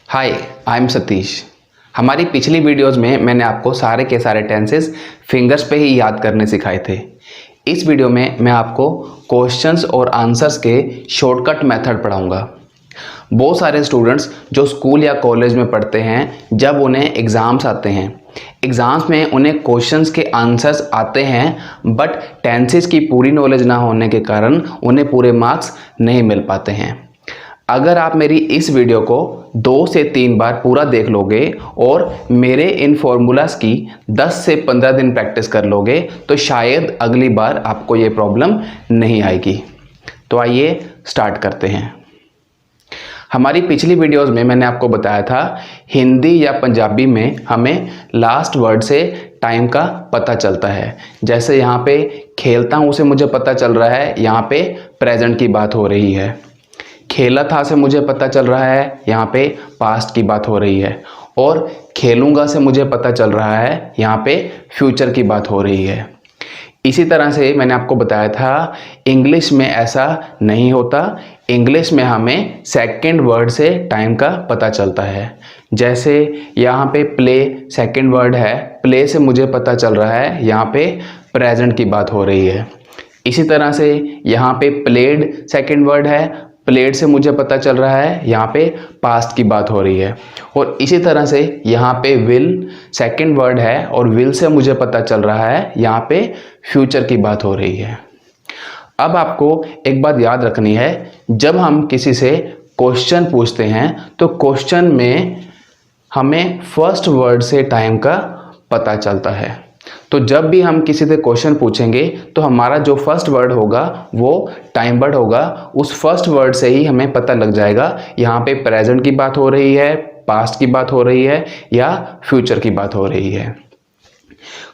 Hi, I am Satish. हमारी पिछली videos में मैंने आपको सारे के सारे टेंसेस फिंगर्स पे ही याद करने सिखाए थे। इस वीडियो में मैं आपको क्वेश्चंस और आंसर्स के शॉर्टकट मेथड पढ़ाऊंगा। बहुत सारे स्टूडेंट्स जो स्कूल या कॉलेज में पढ़ते हैं, जब उन्हें एग्ज़ाम्स आते हैं, एग्ज़ाम्स में उन्हें क्वेश्चंस के आंसर्स आते हैं, बट टेंसेस की पूरी नॉलेज ना होने के कारण उन्हें पूरे मार्क्स नहीं मिल पाते हैं। अगर आप मेरी इस वीडियो को 2 से 3 बार पूरा देख लोगे और मेरे इन फॉर्मूलाज की 10 से 15 दिन प्रैक्टिस कर लोगे तो शायद अगली बार आपको ये प्रॉब्लम नहीं आएगी। तो आइए स्टार्ट करते हैं। हमारी पिछली वीडियोस में मैंने आपको बताया था हिंदी या पंजाबी में हमें लास्ट वर्ड से टाइम का पता चलता है। जैसे यहाँ पे खेलता हूँ से मुझे पता चल रहा है, यहाँ पे प्रेजेंट की बात हो रही है। खेला था से मुझे पता चल रहा है, यहाँ पे पास्ट की बात हो रही है। और खेलूंगा से मुझे पता चल रहा है, यहाँ पे फ्यूचर की बात हो रही है। इसी तरह से मैंने आपको बताया था इंग्लिश में ऐसा नहीं होता। इंग्लिश में हमें सेकंड वर्ड से टाइम का पता चलता है। जैसे यहाँ पे प्ले सेकंड वर्ड है, प्ले से मुझे पता चल रहा है, यहाँ पे प्रेजेंट की बात हो रही है। इसी तरह से यहाँ पे प्लेड सेकंड वर्ड है, प्लेड से मुझे पता चल रहा है, यहाँ पे पास्ट की बात हो रही है। और इसी तरह से यहाँ पे विल सेकंड वर्ड है और विल से मुझे पता चल रहा है, यहाँ पे फ्यूचर की बात हो रही है। अब आपको एक बात याद रखनी है, जब हम किसी से क्वेश्चन पूछते हैं तो क्वेश्चन में हमें फर्स्ट वर्ड से टाइम का पता चलता है। तो जब भी हम किसी से क्वेश्चन पूछेंगे तो हमारा जो फर्स्ट वर्ड होगा वो टाइम वर्ड होगा। उस फर्स्ट वर्ड से ही हमें पता लग जाएगा यहाँ पे प्रेजेंट की बात हो रही है, पास्ट की बात हो रही है या फ्यूचर की बात हो रही है।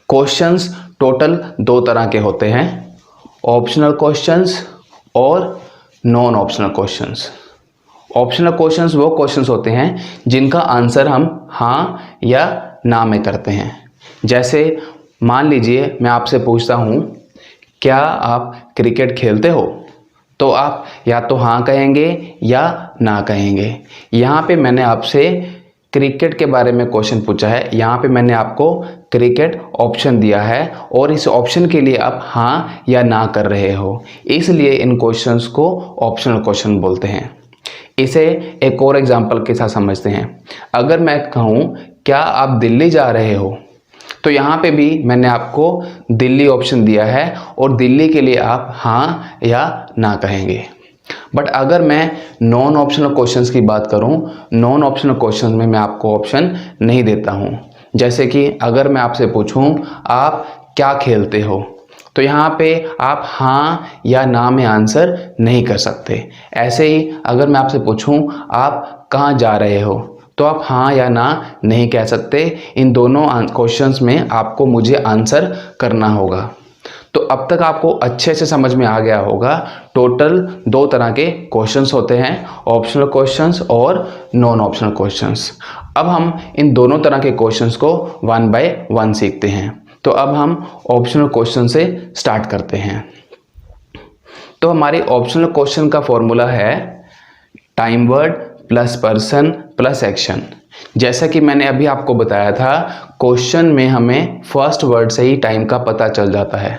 क्वेश्चंस टोटल 2 तरह के होते हैं, ऑप्शनल क्वेश्चंस और non optional questions. Optional questions वो क्वेश्चंस होते हैं जिनका आंसर हम हाँ या ना में करते हैं। जैसे मान लीजिए मैं आपसे पूछता हूँ, क्या आप क्रिकेट खेलते हो? तो आप या तो हाँ कहेंगे या ना कहेंगे। यहाँ पे मैंने आपसे क्रिकेट के बारे में क्वेश्चन पूछा है, यहाँ पे मैंने आपको क्रिकेट ऑप्शन दिया है और इस ऑप्शन के लिए आप हाँ या ना कर रहे हो, इसलिए इन क्वेश्चंस को ऑप्शनल क्वेश्चन बोलते हैं। इसे एक और एग्जांपल के साथ समझते हैं। अगर मैं कहूँ क्या आप दिल्ली जा रहे हो, तो यहाँ पे भी मैंने आपको दिल्ली ऑप्शन दिया है और दिल्ली के लिए आप हाँ या ना कहेंगे। बट अगर मैं नॉन ऑप्शनल क्वेश्चंस की बात करूँ, नॉन ऑप्शनल क्वेश्चंस में मैं आपको ऑप्शन नहीं देता हूँ। जैसे कि अगर मैं आपसे पूछूँ आप क्या खेलते हो, तो यहाँ पे आप हाँ या ना में आंसर नहीं कर सकते। ऐसे ही अगर मैं आपसे पूछूँ आप कहाँ जा रहे हो, तो आप हाँ या ना नहीं कह सकते। इन दोनों क्वेश्चंस में आपको मुझे आंसर करना होगा। तो अब तक आपको अच्छे से समझ में आ गया होगा टोटल 2 तरह के क्वेश्चंस होते हैं, ऑप्शनल क्वेश्चंस और नॉन ऑप्शनल क्वेश्चंस। अब हम इन दोनों तरह के क्वेश्चंस को 1 बाय 1 सीखते हैं। तो अब हम ऑप्शनल क्वेश्चन से स्टार्ट करते हैं। तो हमारे ऑप्शनल क्वेश्चन का फॉर्मूला है time word plus person plus action. जैसा कि मैंने अभी आपको बताया था, क्वेश्चन में हमें फर्स्ट वर्ड से ही टाइम का पता चल जाता है,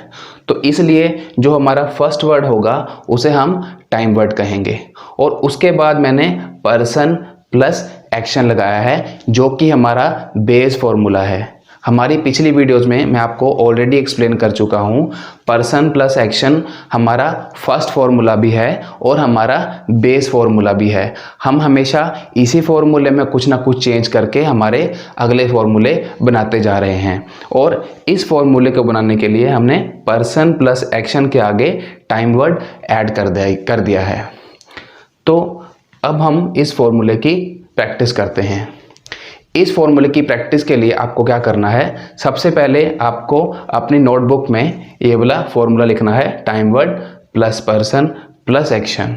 तो इसलिए जो हमारा फर्स्ट वर्ड होगा उसे हम टाइम वर्ड कहेंगे। और उसके बाद मैंने पर्सन प्लस एक्शन लगाया है, जो कि हमारा बेस फॉर्मूला है। हमारी पिछली वीडियोस में मैं आपको ऑलरेडी एक्सप्लेन कर चुका हूँ, पर्सन प्लस एक्शन हमारा फर्स्ट फॉर्मूला भी है और हमारा बेस फॉर्मूला भी है। हम हमेशा इसी फॉर्मूले में कुछ ना कुछ चेंज करके हमारे अगले फॉर्मूले बनाते जा रहे हैं। और इस फॉर्मूले को बनाने के लिए हमने पर्सन प्लस एक्शन के आगे टाइम वर्ड ऐड कर दिया है। तो अब हम इस फॉर्मूले की प्रैक्टिस करते हैं। इस फॉर्मूले की प्रैक्टिस के लिए आपको क्या करना है, सबसे पहले आपको अपनी नोटबुक में ये वाला फॉर्मूला लिखना है, time word plus person plus action.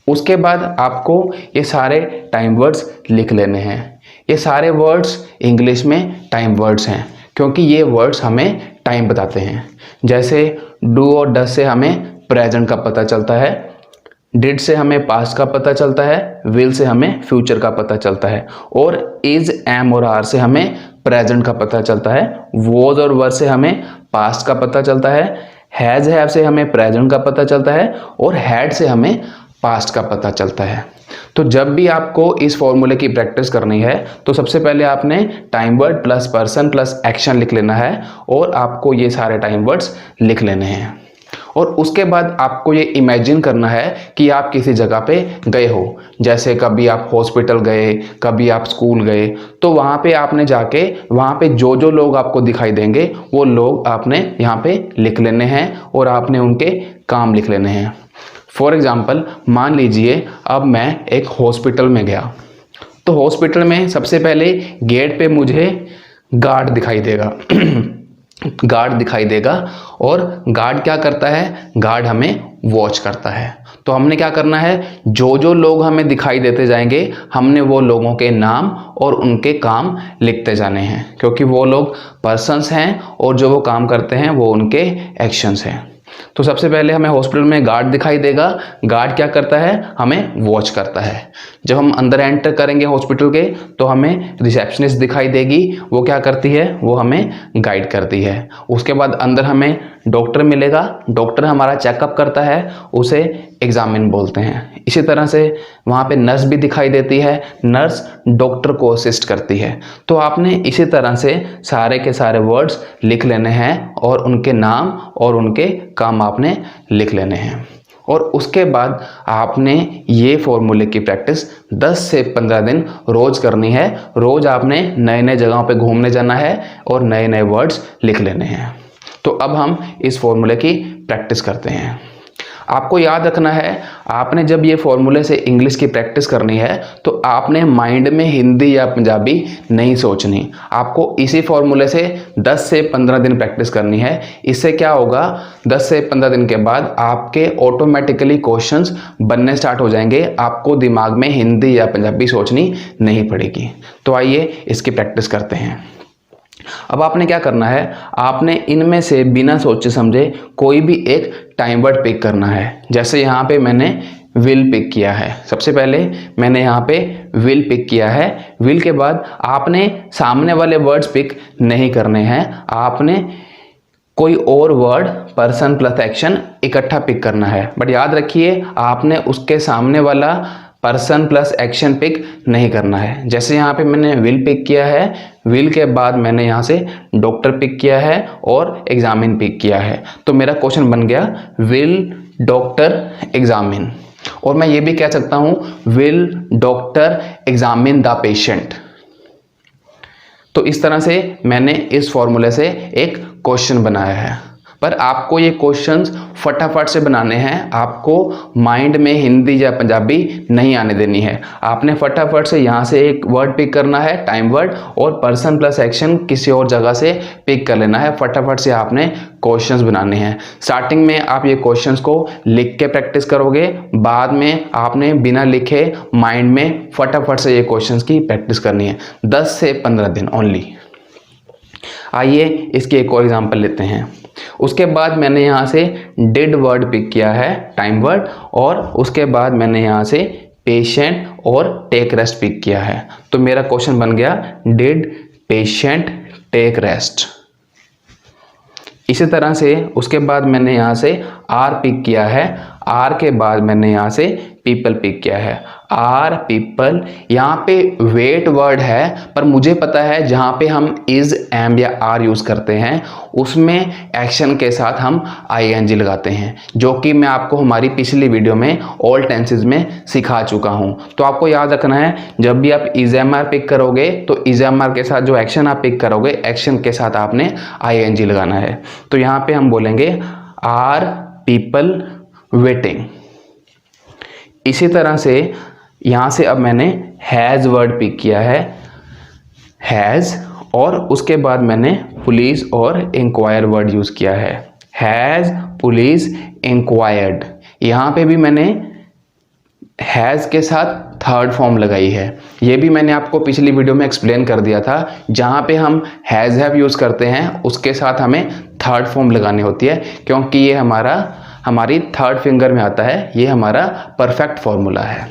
उसके बाद आपको ये सारे टाइम वर्ड्स लिख लेने हैं। ये सारे वर्ड्स इंग्लिश में टाइम वर्ड्स हैं, क्योंकि ये वर्ड्स हमें टाइम बताते हैं। जैसे डू और डज से हमें प्रेजेंट का पता चलता है, डिड से हमें पास्ट का पता चलता है, विल से हमें फ्यूचर का पता चलता है, और इज, एम और आर से हमें प्रेजेंट का पता चलता है, वॉज और वर से हमें पास्ट का पता चलता है, हैज हैव से हमें प्रेजेंट का पता चलता है, और हैड से हमें पास्ट का पता चलता है। तो जब भी आपको इस फॉर्मूले की प्रैक्टिस करनी है तो सबसे पहले आपने time word plus person plus action लिख लेना है, और आपको ये सारे टाइम वर्ड्स लिख लेने हैं। और उसके बाद आपको ये इमेजिन करना है कि आप किसी जगह पे गए हो, जैसे कभी आप हॉस्पिटल गए, कभी आप स्कूल गए, तो वहाँ पे आपने जाके वहाँ पे जो जो लोग आपको दिखाई देंगे वो लोग आपने यहाँ पे लिख लेने हैं, और आपने उनके काम लिख लेने हैं। फॉर एग्ज़ाम्पल मान लीजिए अब मैं एक हॉस्पिटल में गया, तो हॉस्पिटल में सबसे पहले गेट पे मुझे गार्ड दिखाई देगा गार्ड दिखाई देगा, और गार्ड क्या करता है, गार्ड हमें वॉच करता है। तो हमने क्या करना है, जो जो लोग हमें दिखाई देते जाएंगे हमने वो लोगों के नाम और उनके काम लिखते जाने हैं, क्योंकि वो लोग पर्सन्स हैं और जो वो काम करते हैं वो उनके एक्शंस हैं। तो सबसे पहले हमें हॉस्पिटल में गार्ड दिखाई देगा, गार्ड क्या करता है, हमें वॉच करता है। जब हम अंदर एंटर करेंगे हॉस्पिटल के तो हमें रिसेप्शनिस्ट दिखाई देगी, वो क्या करती है, वो हमें गाइड करती है। उसके बाद अंदर हमें डॉक्टर मिलेगा, डॉक्टर हमारा चेकअप करता है, उसे एग्जामिन बोलते हैं। इसी तरह से वहाँ पे नर्स भी दिखाई देती है, नर्स डॉक्टर को असिस्ट करती है। तो आपने इसी तरह से सारे के सारे वर्ड्स लिख लेने हैं, और उनके नाम और उनके काम आपने लिख लेने हैं। और उसके बाद आपने ये फॉर्मूले की प्रैक्टिस 10 से 15 दिन रोज़ करनी है। रोज़ आपने नए नए जगहों पे घूमने जाना है और नए नए वर्ड्स लिख लेने हैं। तो अब हम इस फॉर्मूले की प्रैक्टिस करते हैं। आपको याद रखना है, आपने जब ये फॉर्मूले से इंग्लिश की प्रैक्टिस करनी है तो आपने माइंड में हिंदी या पंजाबी नहीं सोचनी। आपको इसी फॉर्मूले से 10 से 15 दिन प्रैक्टिस करनी है। इससे क्या होगा, 10 से 15 दिन के बाद आपके ऑटोमेटिकली क्वेश्चंस बनने स्टार्ट हो जाएंगे, आपको दिमाग में हिंदी या पंजाबी सोचनी नहीं पड़ेगी। तो आइए इसकी प्रैक्टिस करते हैं। अब आपने क्या करना है, आपने इनमें से बिना सोचे समझे कोई भी एक टाइम वर्ड पिक करना है। जैसे यहाँ पे मैंने विल पिक किया है, सबसे पहले मैंने यहाँ पे विल पिक किया है। विल के बाद आपने सामने वाले वर्ड्स पिक नहीं करने हैं, आपने कोई और वर्ड पर्सन प्लस एक्शन इकट्ठा पिक करना है। बट याद रखिए आपने उसके सामने वाला पर्सन प्लस एक्शन पिक नहीं करना है। जैसे यहाँ पे मैंने विल पिक किया है, विल के बाद मैंने यहाँ से डॉक्टर पिक किया है और एग्जामिन पिक किया है। तो मेरा क्वेश्चन बन गया विल डॉक्टर एग्जामिन। और मैं ये भी कह सकता हूँ will doctor examine the patient. तो इस तरह से मैंने इस फॉर्मूले से एक क्वेश्चन बनाया है। पर आपको ये क्वेश्चंस फटाफट से बनाने हैं, आपको माइंड में हिंदी या पंजाबी नहीं आने देनी है। आपने फटाफट से यहाँ से एक वर्ड पिक करना है, टाइम वर्ड, और पर्सन प्लस एक्शन किसी और जगह से पिक कर लेना है। फटाफट से आपने क्वेश्चंस बनाने हैं। स्टार्टिंग में आप ये क्वेश्चंस को लिख के प्रैक्टिस करोगे, बाद में आपने बिना लिखे माइंड में फटाफट से ये क्वेश्चंस की प्रैक्टिस करनी है। 10 से 15 दिन ओनली। आइए इसकी एक और एग्जांपल लेते हैं। उसके बाद मैंने यहाँ से डिड वर्ड पिक किया है, टाइम वर्ड, और उसके बाद मैंने यहाँ से पेशेंट और टेक रेस्ट पिक किया है। तो मेरा क्वेश्चन बन गया डिड पेशेंट टेक रेस्ट। इसी तरह से उसके बाद मैंने यहाँ से आर पिक किया है, आर के बाद मैंने यहाँ से पीपल पिक किया है। आर पीपल, यहाँ पे वेट वर्ड है, पर मुझे पता है जहाँ पे हम इज, एम या आर यूज़ करते हैं उसमें एक्शन के साथ हम आईएनजी लगाते हैं, जो कि मैं आपको हमारी पिछली वीडियो में ऑल टेंसेज में सिखा चुका हूँ। तो आपको याद रखना है, जब भी आप इज एम आर पिक करोगे तो इज एम आर के साथ जो एक्शन आप पिक करोगे, एक्शन के साथ आपने आईएनजी लगाना है। तो यहाँ पे हम बोलेंगे आर पीपल वेटिंग। इसी तरह से यहाँ से अब मैंने हैज़ वर्ड पिक किया है, हैज़, और उसके बाद मैंने पुलिस और इंक्वायर वर्ड यूज़ किया है। हैज़ पुलिस इंक्वायर्ड, यहाँ पे भी मैंने हैज़ के साथ थर्ड फॉर्म लगाई है। ये भी मैंने आपको पिछली वीडियो में एक्सप्लेन कर दिया था। जहाँ पे हम हैज़ हैव यूज़ करते हैं उसके साथ हमें थर्ड फॉर्म लगानी होती है, क्योंकि ये हमारा हमारी थर्ड फिंगर में आता है, ये हमारा परफेक्ट फॉर्मूला है।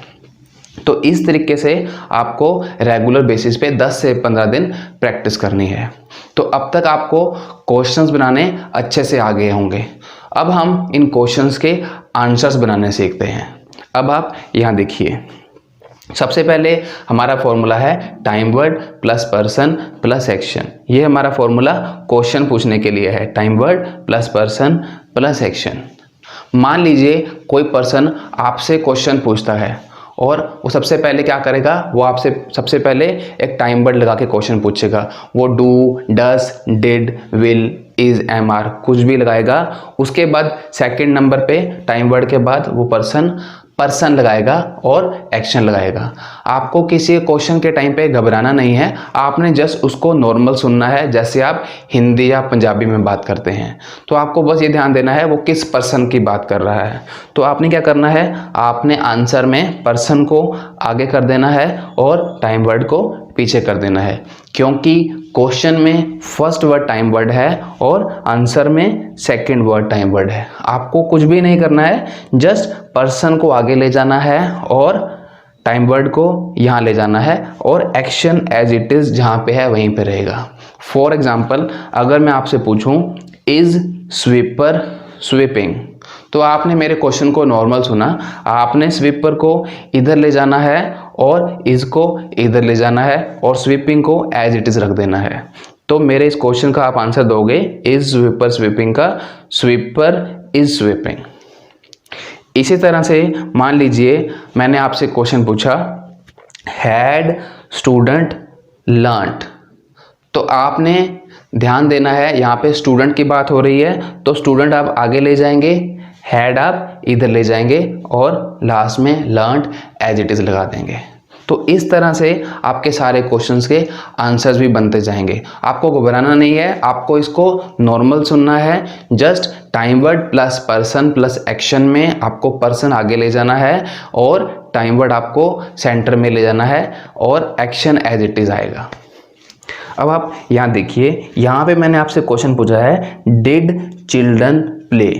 तो इस तरीके से आपको रेगुलर बेसिस पे 10 से 15 दिन प्रैक्टिस करनी है। तो अब तक आपको क्वेश्चंस बनाने अच्छे से आ गए होंगे। अब हम इन क्वेश्चंस के आंसर्स बनाने सीखते हैं। अब आप यहाँ देखिए, सबसे पहले हमारा फॉर्मूला है time word plus person plus action. ये हमारा फॉर्मूला क्वेश्चन पूछने के लिए है, time word plus person plus action. मान लीजिए कोई पर्सन आपसे क्वेश्चन पूछता है और वो सबसे पहले क्या करेगा, वो आपसे सबसे पहले एक टाइम वर्ड लगा के क्वेश्चन पूछेगा। वो do, does, did, will, is, am, are कुछ भी लगाएगा। उसके बाद सेकंड नंबर पे टाइम वर्ड के बाद वो पर्सन लगाएगा और एक्शन लगाएगा। आपको किसी क्वेश्चन के टाइम पे घबराना नहीं है, आपने जस्ट उसको नॉर्मल सुनना है, जैसे आप हिंदी या पंजाबी में बात करते हैं। तो आपको बस ये ध्यान देना है वो किस पर्सन की बात कर रहा है। तो आपने क्या करना है, आपने आंसर में पर्सन को आगे कर देना है और टाइम वर्ड को पीछे कर देना है, क्योंकि क्वेश्चन में फर्स्ट वर्ड टाइम वर्ड है और आंसर में सेकंड वर्ड टाइम वर्ड है। आपको कुछ भी नहीं करना है, जस्ट पर्सन को आगे ले जाना है और टाइम वर्ड को यहाँ ले जाना है और एक्शन एज इट इज़ जहाँ पे है वहीं पे रहेगा। फॉर एग्जाम्पल, अगर मैं आपसे पूछूं इज स्वीपर स्वीपिंग, तो आपने मेरे क्वेश्चन को नॉर्मल सुना, आपने स्वीपर को इधर ले जाना है और इसको इधर ले जाना है और स्वीपिंग को एज इट इज रख देना है। तो मेरे इस क्वेश्चन का आप आंसर दोगे इज स्वीपर स्वीपिंग का स्वीपर इज स्वीपिंग। इसी तरह से मान लीजिए मैंने आपसे क्वेश्चन पूछा हैड स्टूडेंट लर्नड, तो आपने ध्यान देना है, यहाँ पे स्टूडेंट की बात हो रही है तो स्टूडेंट आप आगे ले जाएंगे, हैड आप इधर ले जाएंगे और लास्ट में लर्नड एज इट इज लगा देंगे। तो इस तरह से आपके सारे क्वेश्चंस के आंसर्स भी बनते जाएंगे। आपको घबराना नहीं है, आपको इसको नॉर्मल सुनना है। Just time word plus person plus action में आपको पर्सन आगे ले जाना है और टाइम वर्ड आपको सेंटर में ले जाना है और एक्शन एज इट इज आएगा। अब आप यहाँ देखिए, यहाँ पे मैंने आपसे क्वेश्चन पूछा है डिड चिल्ड्रन प्ले।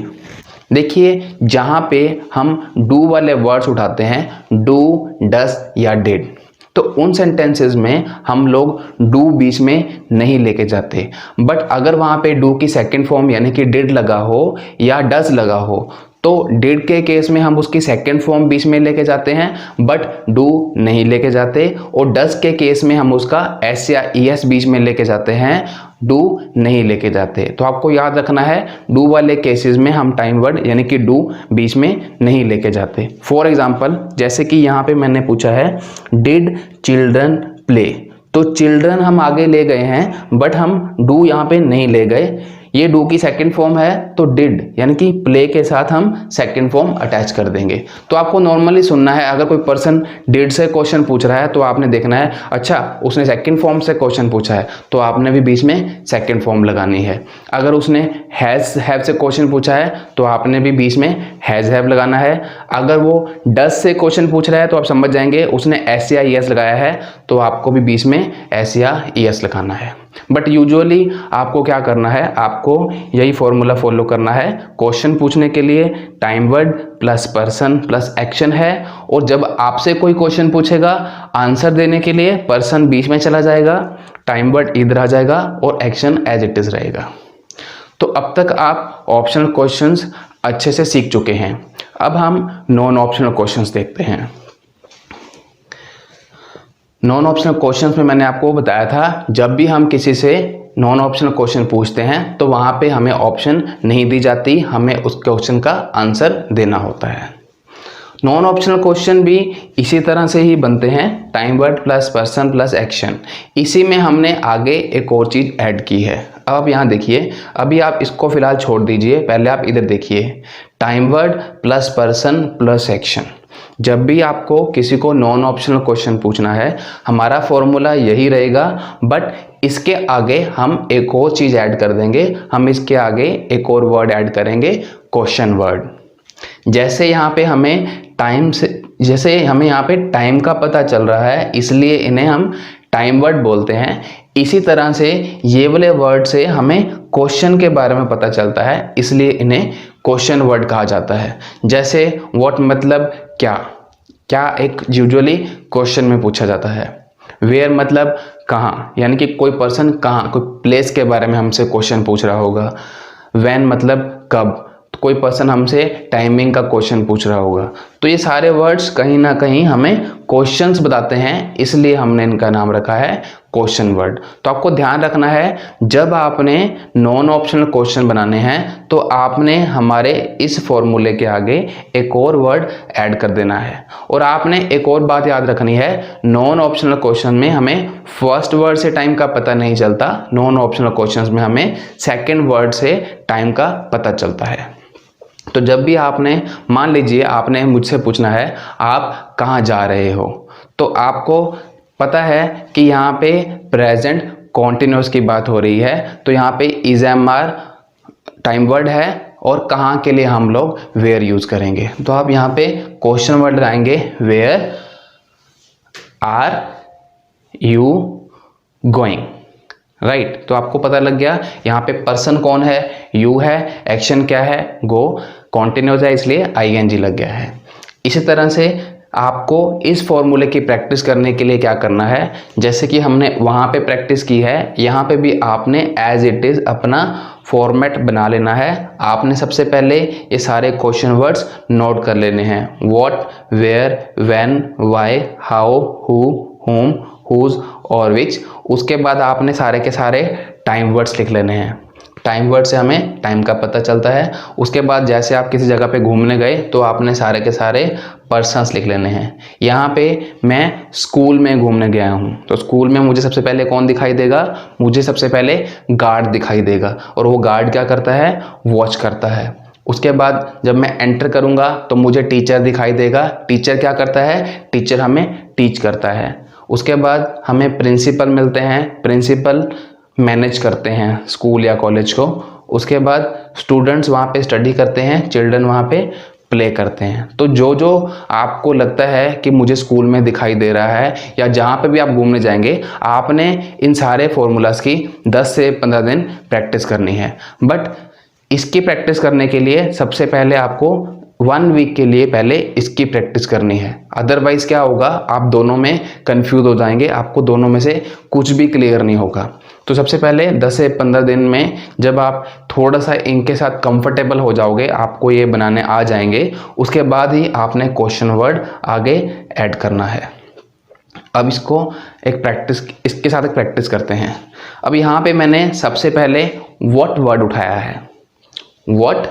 देखिए जहाँ पे हम डू वाले वर्ड्स उठाते हैं, डू, डस या डिड, तो उन सेंटेंसेस में हम लोग डू बीच में नहीं लेके जाते। बट अगर वहाँ पे डू की सेकंड फॉर्म यानी कि डिड लगा हो या डस लगा हो तो डिड के केस में हम उसकी सेकंड फॉर्म बीच में लेके जाते हैं, बट डू नहीं लेके जाते। और डस के केस में हम उसका एस या ईएस बीच में लेके जाते हैं, डू नहीं लेके जाते। तो आपको याद रखना है डू वाले केसेस में हम टाइम वर्ड यानी कि डू बीच में नहीं लेके जाते। फॉर एग्जाम्पल, जैसे कि यहाँ पे मैंने पूछा है डिड चिल्ड्रन प्ले, तो चिल्ड्रन हम आगे ले गए हैं बट हम डू यहाँ पे नहीं ले गए। ये डू की सेकंड फॉर्म है तो डिड यानी कि प्ले के साथ हम सेकंड फॉर्म अटैच कर देंगे। तो आपको नॉर्मली सुनना है, अगर कोई पर्सन डिड से क्वेश्चन पूछ रहा है तो आपने देखना है अच्छा उसने सेकंड फॉर्म से क्वेश्चन पूछा है तो आपने भी बीच में सेकंड फॉर्म लगानी है। अगर उसने हैज़ हैव से क्वेश्चन पूछा है तो आपने भी बीच में हैज़ हैव लगाना है। अगर वो डस से क्वेश्चन पूछ रहा है तो आप समझ जाएंगे उसने एस या ईएस लगाया है तो आपको भी बीच में एस या ईएस लगाना है। बट यूजुअली आपको क्या करना है, आपको यही फॉर्मूला फॉलो करना है। क्वेश्चन पूछने के लिए time word plus person plus action है और जब आपसे कोई क्वेश्चन पूछेगा आंसर देने के लिए पर्सन बीच में चला जाएगा, टाइम वर्ड इधर आ जाएगा और एक्शन एज इट इज रहेगा। तो अब तक आप ऑप्शनल क्वेश्चंस अच्छे से सीख चुके हैं। अब हम नॉन ऑप्शनल क्वेश्चंस देखते हैं। नॉन ऑप्शनल क्वेश्चंस में मैंने आपको बताया था जब भी हम किसी से नॉन ऑप्शनल क्वेश्चन पूछते हैं तो वहाँ पे हमें ऑप्शन नहीं दी जाती, हमें उस क्वेश्चन का आंसर देना होता है। नॉन ऑप्शनल क्वेश्चन भी इसी तरह से ही बनते हैं, time word plus person plus action. इसी में हमने आगे एक और चीज़ ऐड की है। अब आप यहाँ देखिए, अभी आप इसको फिलहाल छोड़ दीजिए, पहले आप इधर देखिए, time word plus person plus action. जब भी आपको किसी को नॉन ऑप्शनल क्वेश्चन पूछना है हमारा फॉर्मूला यही रहेगा, बट इसके आगे हम एक और चीज़ ऐड कर देंगे। हम इसके आगे एक और वर्ड ऐड करेंगे, क्वेश्चन वर्ड। जैसे यहाँ पे हमें यहाँ पे टाइम का पता चल रहा है इसलिए इन्हें हम टाइम वर्ड बोलते हैं। इसी तरह से ये वाले वर्ड से हमें क्वेश्चन के बारे में पता चलता है इसलिए इन्हें क्वेश्चन वर्ड कहा जाता है। जैसे व्हाट मतलब क्या, क्या एक यूजुअली क्वेश्चन में पूछा जाता है। वेयर मतलब कहाँ, यानी कि कोई पर्सन कहाँ, कोई प्लेस के बारे में हमसे क्वेश्चन पूछ रहा होगा। व्हेन मतलब कब, तो कोई पर्सन हमसे टाइमिंग का क्वेश्चन पूछ रहा होगा। तो ये सारे वर्ड्स कहीं ना कहीं हमें क्वेश्चंस बताते हैं, इसलिए हमने इनका नाम रखा है क्वेश्चन वर्ड। तो आपको ध्यान रखना है, जब आपने नॉन ऑप्शनल क्वेश्चन बनाने हैं तो आपने हमारे इस फॉर्मूले के आगे एक और वर्ड ऐड कर देना है। और आपने एक और बात याद रखनी है, नॉन ऑप्शनल क्वेश्चन में हमें फर्स्ट वर्ड से टाइम का पता नहीं चलता, नॉन ऑप्शनल क्वेश्चंस में हमें सेकेंड वर्ड से टाइम का पता चलता है। तो जब भी आपने, मान लीजिए आपने मुझसे पूछना है आप कहाँ जा रहे हो, तो आपको पता है कि यहाँ पे प्रेजेंट कॉन्टिन्यूस की बात हो रही है, तो यहाँ पे is am are time word है और कहाँ के लिए हम लोग वेयर यूज करेंगे। तो आप यहाँ पे क्वेश्चन वर्ड लगाएंगे where are you going, right. तो आपको पता लग गया यहाँ पे पर्सन कौन है, यू है, एक्शन क्या है, गो, कॉन्टिन्यूस है इसलिए आईएनजी लग गया है। इसी तरह से आपको इस फॉर्मूले की प्रैक्टिस करने के लिए क्या करना है, जैसे कि हमने वहाँ पे प्रैक्टिस की है, यहाँ पे भी आपने एज इट इज़ अपना फॉर्मेट बना लेना है। आपने सबसे पहले ये सारे क्वेश्चन वर्ड्स नोट कर लेने हैं, what, where, when, why, how, who, whom, whose और which। उसके बाद आपने सारे के सारे टाइम वर्ड्स लिख लेने हैं। टाइम वर्ड से हमें टाइम का पता चलता है। उसके बाद जैसे आप किसी जगह पे घूमने गए तो आपने सारे के सारे पर्सन्स लिख लेने हैं। यहाँ पे मैं स्कूल में घूमने गया हूँ, तो स्कूल में मुझे सबसे पहले कौन दिखाई देगा, मुझे सबसे पहले गार्ड दिखाई देगा, और वो गार्ड क्या करता है, वॉच करता है। उसके बाद जब मैं एंटर करूँगा तो मुझे टीचर दिखाई देगा, टीचर क्या करता है, टीचर हमें टीच करता है। उसके बाद हमें प्रिंसिपल मिलते हैं, प्रिंसिपल मैनेज करते हैं स्कूल या कॉलेज को। उसके बाद स्टूडेंट्स वहाँ पे स्टडी करते हैं, चिल्ड्रन वहाँ पे प्ले करते हैं। तो जो जो आपको लगता है कि मुझे स्कूल में दिखाई दे रहा है या जहाँ पे भी आप घूमने जाएंगे, आपने इन सारे फॉर्मूलाज की 10 से 15 दिन प्रैक्टिस करनी है। बट इसकी प्रैक्टिस करने के लिए सबसे पहले आपको 1 वीक के लिए पहले इसकी प्रैक्टिस करनी है। अदरवाइज क्या होगा, आप दोनों में कंफ्यूज हो जाएंगे, आपको दोनों में से कुछ भी क्लियर नहीं होगा। तो सबसे पहले 10 से 15 दिन में जब आप थोड़ा सा इनके साथ कंफर्टेबल हो जाओगे, आपको ये बनाने आ जाएंगे, उसके बाद ही आपने क्वेश्चन वर्ड आगे ऐड करना है। अब इसको एक प्रैक्टिस, इसके साथ एक प्रैक्टिस करते हैं। अब यहाँ पे मैंने सबसे पहले व्हाट वर्ड उठाया है, व्हाट।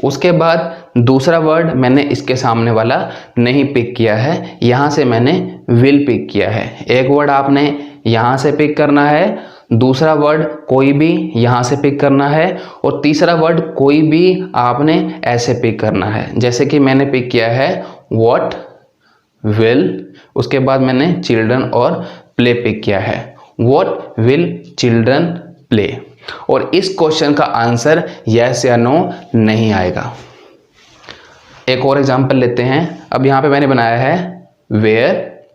उसके बाद दूसरा वर्ड मैंने इसके सामने वाला नहीं पिक किया है, यहाँ से मैंने विल पिक किया है। एक वर्ड आपने यहाँ से पिक करना है, दूसरा वर्ड कोई भी यहाँ से पिक करना है, और तीसरा वर्ड कोई भी आपने ऐसे पिक करना है। जैसे कि मैंने पिक किया है व्हाट, विल, उसके बाद मैंने चिल्ड्रन और प्ले पिक किया है, व्हाट विल चिल्ड्रन प्ले। और इस क्वेश्चन का आंसर यस या नो नहीं आएगा। एक और एग्जांपल लेते हैं। अब यहाँ पे मैंने बनाया है वेयर,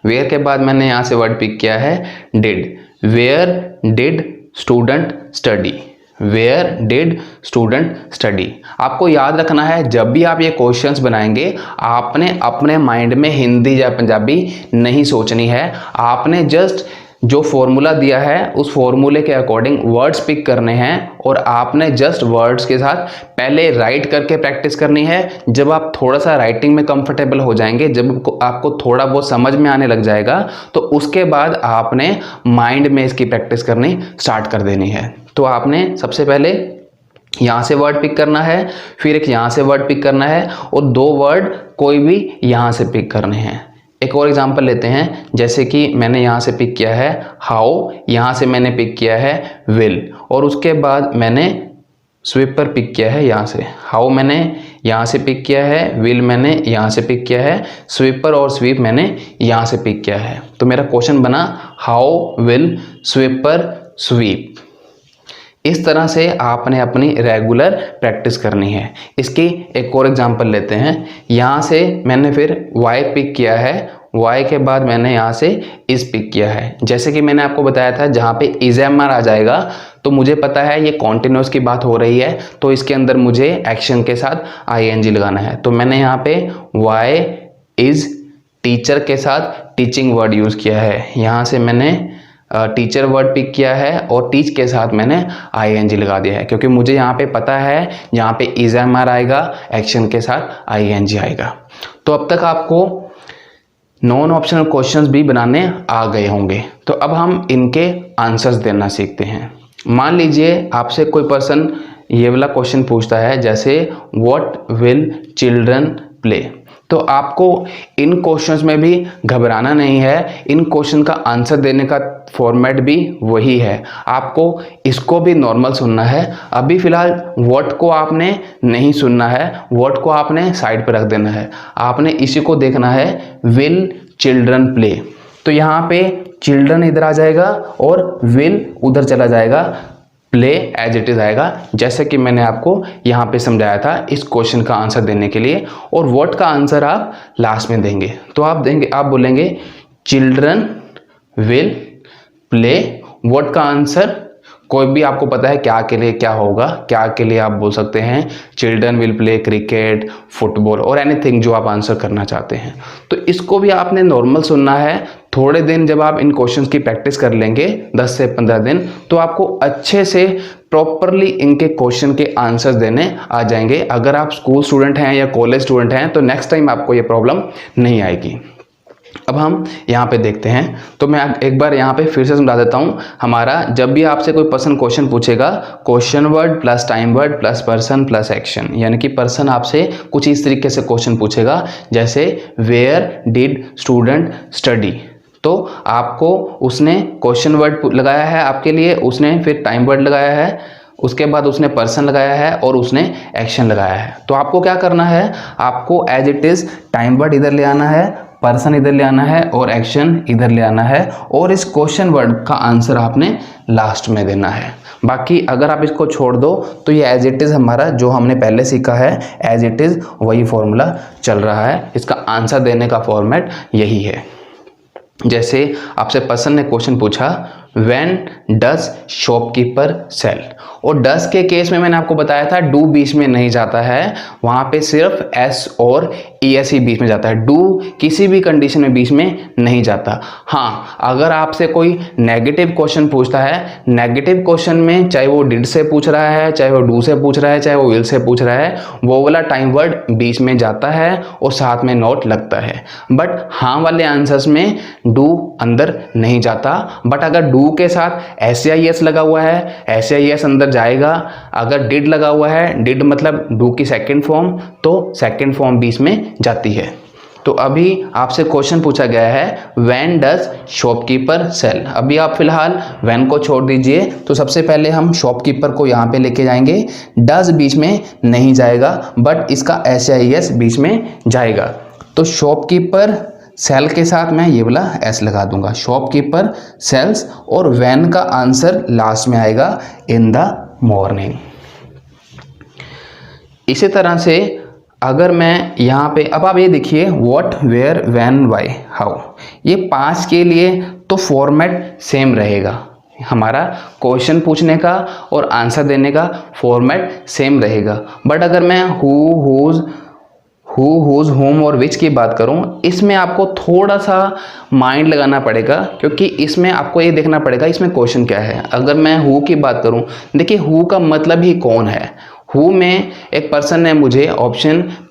वेयर के बाद मैंने यहाँ से वर्ड पिक किया है did. Where did student study, where did student study. आपको याद रखना है, जब भी आप ये क्वेश्चंस बनाएंगे, आपने अपने माइंड में हिंदी या पंजाबी नहीं सोचनी है। आपने जस्ट जो फॉर्मूला दिया है उस फॉर्मूले के अकॉर्डिंग वर्ड्स पिक करने हैं, और आपने जस्ट वर्ड्स के साथ पहले राइट करके प्रैक्टिस करनी है। जब आप थोड़ा सा राइटिंग में कंफर्टेबल हो जाएंगे, जब आपको थोड़ा बहुत समझ में आने लग जाएगा, तो उसके बाद आपने माइंड में इसकी प्रैक्टिस करनी स्टार्ट कर देनी है। तो आपने सबसे पहले यहाँ से वर्ड पिक करना है, फिर एक यहाँ से वर्ड पिक करना है, और 2 वर्ड कोई भी यहाँ से पिक करने हैं। एक और एग्जांपल लेते हैं, जैसे कि मैंने यहाँ से पिक किया है हाउ, यहाँ से मैंने पिक किया है विल, और उसके बाद मैंने स्वीपर पिक किया है यहाँ से। हाउ मैंने यहाँ से पिक किया है, विल मैंने यहाँ से पिक किया है, स्वीपर और स्वीप मैंने यहाँ से पिक किया है। तो मेरा क्वेश्चन बना हाउ विल स्वीपर स्वीप। इस तरह से आपने अपनी रेगुलर प्रैक्टिस करनी है। इसकी एक और एग्जांपल लेते हैं। यहाँ से मैंने फिर वाई पिक किया है, वाई के बाद मैंने यहाँ से इस पिक किया है। जैसे कि मैंने आपको बताया था, जहाँ पे इज एम आर आ जाएगा तो मुझे पता है ये कॉन्टिन्यूस की बात हो रही है, तो इसके अंदर मुझे एक्शन के साथ ing लगाना है। तो मैंने यहाँ पे वाई इज टीचर के साथ टीचिंग वर्ड यूज़ किया है। यहाँ से मैंने टीचर वर्ड पिक किया है और टीच के साथ मैंने ing लगा दिया है, क्योंकि मुझे यहाँ पे पता है यहाँ पे इज एम आएगा, एक्शन के साथ ing आएगा। तो अब तक आपको नॉन ऑप्शनल क्वेश्चंस भी बनाने आ गए होंगे। तो अब हम इनके आंसर्स देना सीखते हैं। मान लीजिए आपसे कोई पर्सन ये वाला क्वेश्चन पूछता है, जैसे व्हाट विल चिल्ड्रन प्ले। तो आपको इन क्वेश्चंस में भी घबराना नहीं है, इन क्वेश्चन का आंसर देने का फॉर्मेट भी वही है। आपको इसको भी नॉर्मल सुनना है। अभी फिलहाल व्हाट को आपने नहीं सुनना है, व्हाट को आपने साइड पर रख देना है। आपने इसी को देखना है, विल चिल्ड्रन प्ले। तो यहाँ पे चिल्ड्रन इधर आ जाएगा और विल उधर चला जाएगा, प्ले एज इट इज आएगा, जैसे कि मैंने आपको यहाँ पे समझाया था इस क्वेश्चन का आंसर देने के लिए। और व्हाट का आंसर आप लास्ट में देंगे। तो आप बोलेंगे चिल्ड्रन विल प्ले। व्हाट का आंसर कोई भी आपको पता है क्या के लिए क्या होगा, क्या के लिए आप बोल सकते हैं children will play cricket, football और एनीथिंग जो आप आंसर करना चाहते हैं। तो इसको भी आपने नॉर्मल सुनना है। थोड़े दिन जब आप इन क्वेश्चंस की प्रैक्टिस कर लेंगे 10 से 15 दिन, तो आपको अच्छे से प्रॉपरली इनके क्वेश्चन के आंसर्स देने आ जाएंगे। अगर आप स्कूल स्टूडेंट हैं या कॉलेज स्टूडेंट हैं तो नेक्स्ट टाइम आपको ये प्रॉब्लम नहीं आएगी। अब हम यहाँ पे देखते हैं। तो मैं एक बार यहाँ पे फिर से समझा देता हूँ। हमारा जब भी आपसे कोई पर्सन क्वेश्चन पूछेगा, question word plus time word plus person plus action, यानी कि पर्सन आपसे कुछ इस तरीके से क्वेश्चन पूछेगा, जैसे वेयर डिड स्टूडेंट स्टडी। तो आपको उसने क्वेश्चन वर्ड लगाया है आपके लिए, उसने फिर टाइम वर्ड लगाया है, उसके बाद उसने पर्सन लगाया है और उसने एक्शन लगाया है। तो आपको क्या करना है, आपको as it is time word इधर ले आना है, पर्सन इधर ले आना है और एक्शन इधर ले आना है, और इस क्वेश्चन वर्ड का आंसर आपने लास्ट में देना है। बाकी अगर आप इसको छोड़ दो तो ये एज इट इज़ हमारा जो हमने पहले सीखा है एज इट इज़ वही फॉर्मूला चल रहा है। इसका आंसर देने का फॉर्मेट यही है। जैसे आपसे पर्सन ने क्वेश्चन पूछा, व्हेन डज शॉपकीपर सेल। और डज के केस में मैंने आपको बताया था डू बीच में नहीं जाता है, वहाँ पे सिर्फ एस और ES ही बीच में जाता है। डू किसी भी कंडीशन में बीच में नहीं जाता। हाँ, अगर आपसे कोई नेगेटिव क्वेश्चन पूछता है, नेगेटिव क्वेश्चन में चाहे वो डिड से पूछ रहा है, चाहे वो डू से पूछ रहा है, चाहे वो विल से पूछ रहा है, वो वाला टाइम वर्ड बीच में जाता है और साथ में नोट लगता है। बट हाँ वाले आंसर्स में डू अंदर नहीं जाता। बट अगर डू के साथ SIS लगा हुआ है, SIS अंदर जाएगा। अगर डिड लगा हुआ है, डिड मतलब डू की सेकंड फॉर्म, तो सेकंड फॉर्म बीच में जाती है। तो अभी आपसे क्वेश्चन पूछा गया है, व्हेन डज शॉपकीपर सेल। अभी आप फिलहाल व्हेन को छोड़ दीजिए। तो सबसे पहले हम शॉपकीपर को यहाँ पे लेके जाएंगे। डज बीच में नहीं जाएगा, बट इसका SIS बीच में जाएगा। तो शॉपकीपर सेल के साथ मैं ये वाला S लगा दूंगा, शॉपकीपर सेल्स, और व्हेन का आंसर लास्ट में आएगा, इन द मॉर्निंग। इसी तरह से अगर मैं यहाँ पे, अब आप ये देखिए, what, where, when, why, how, ये 5 के लिए तो फॉर्मेट सेम रहेगा। हमारा क्वेश्चन पूछने का और आंसर देने का फॉर्मेट सेम रहेगा। बट अगर मैं हु, हुज, होम और विच की बात करूं, इसमें आपको थोड़ा सा माइंड लगाना पड़ेगा, क्योंकि इसमें आपको ये देखना पड़ेगा इसमें क्वेश्चन क्या है। अगर मैं हु की बात करूं, देखिए हु का मतलब ही कौन है। हु में एक पर्सन ने मुझे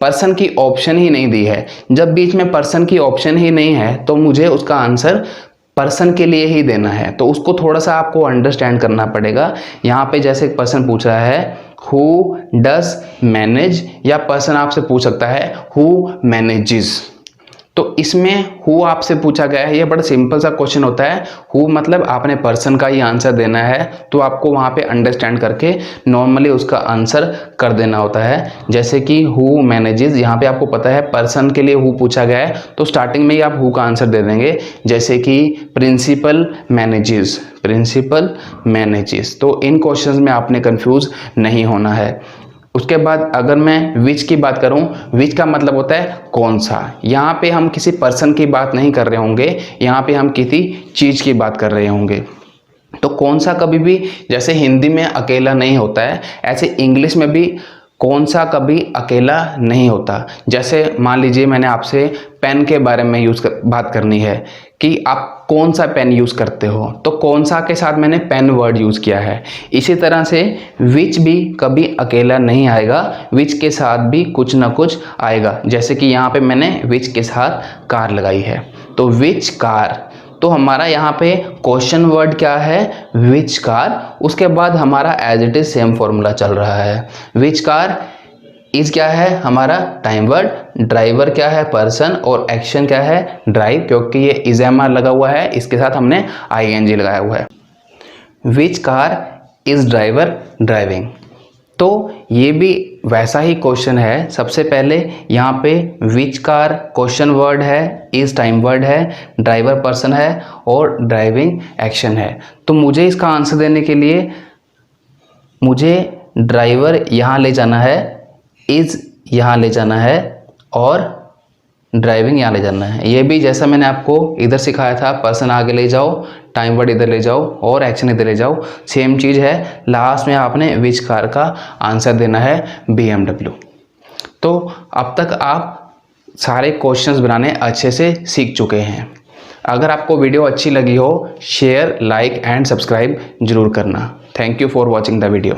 पर्सन की ऑप्शन ही नहीं दी है। जब बीच में पर्सन की ऑप्शन ही नहीं है तो मुझे उसका आंसर पर्सन के लिए ही देना है। तो उसको थोड़ा सा आपको अंडरस्टैंड करना पड़ेगा। यहाँ पे जैसे एक पर्सन पूछ रहा है हु डज मैनेज, या पर्सन आपसे पूछ सकता है हु मैनेजेस। तो इसमें हु आपसे पूछा गया है, ये बड़ा सिंपल सा क्वेश्चन होता है। हु मतलब आपने पर्सन का ही आंसर देना है, तो आपको वहाँ पे अंडरस्टैंड करके नॉर्मली उसका आंसर कर देना होता है। जैसे कि हु मैनेजेस, यहाँ पे आपको पता है पर्सन के लिए हु पूछा गया है, तो स्टार्टिंग में ही आप हु का आंसर दे देंगे। जैसे कि प्रिंसिपल मैनेजेस, प्रिंसिपल मैनेजेस। तो इन क्वेश्चंस में आपने कंफ्यूज नहीं होना है। उसके बाद अगर मैं विच की बात करूं, विच का मतलब होता है कौन सा। यहाँ पे हम किसी पर्सन की बात नहीं कर रहे होंगे, यहाँ पे हम किसी चीज़ की बात कर रहे होंगे। तो कौन सा कभी भी, जैसे हिंदी में अकेला नहीं होता है, ऐसे इंग्लिश में भी कौन सा कभी अकेला नहीं होता। जैसे मान लीजिए मैंने आपसे पेन के बारे में बात करनी है कि आप कौन सा पेन यूज़ करते हो, तो कौन सा के साथ मैंने पेन वर्ड यूज़ किया है। इसी तरह से विच भी कभी अकेला नहीं आएगा, विच के साथ भी कुछ ना कुछ आएगा। जैसे कि यहाँ पे मैंने विच के साथ कार लगाई है, तो विच कार। तो हमारा यहाँ पे क्वेश्चन वर्ड क्या है, विच कार। उसके बाद हमारा as it is same formula चल रहा है। विच कार इज क्या है हमारा टाइम वर्ड, ड्राइवर क्या है पर्सन, और एक्शन क्या है ड्राइव, क्योंकि ये इज एम आर लगा हुआ है, इसके साथ हमने आई एन जी लगाया हुआ है। Which car is driver driving. तो ये भी वैसा ही क्वेश्चन है। सबसे पहले यहाँ पे विच कार क्वेश्चन वर्ड है, इज टाइम वर्ड है, ड्राइवर पर्सन है और ड्राइविंग एक्शन है। तो मुझे इसका आंसर देने के लिए मुझे ड्राइवर यहाँ ले जाना है, इज यहाँ ले जाना है और ड्राइविंग यहाँ ले जाना है। ये भी जैसा मैंने आपको इधर सिखाया था, पर्सन आगे ले जाओ, टाइम वर्ड इधर ले जाओ और एक्शन इधर ले जाओ, सेम चीज़ है। लास्ट में आपने विच कार का आंसर देना है BMW। तो अब तक आप सारे क्वेश्चंस बनाने अच्छे से सीख चुके हैं। अगर आपको वीडियो अच्छी लगी हो, शेयर, लाइक एंड सब्सक्राइब जरूर करना। Thank you for watching the video.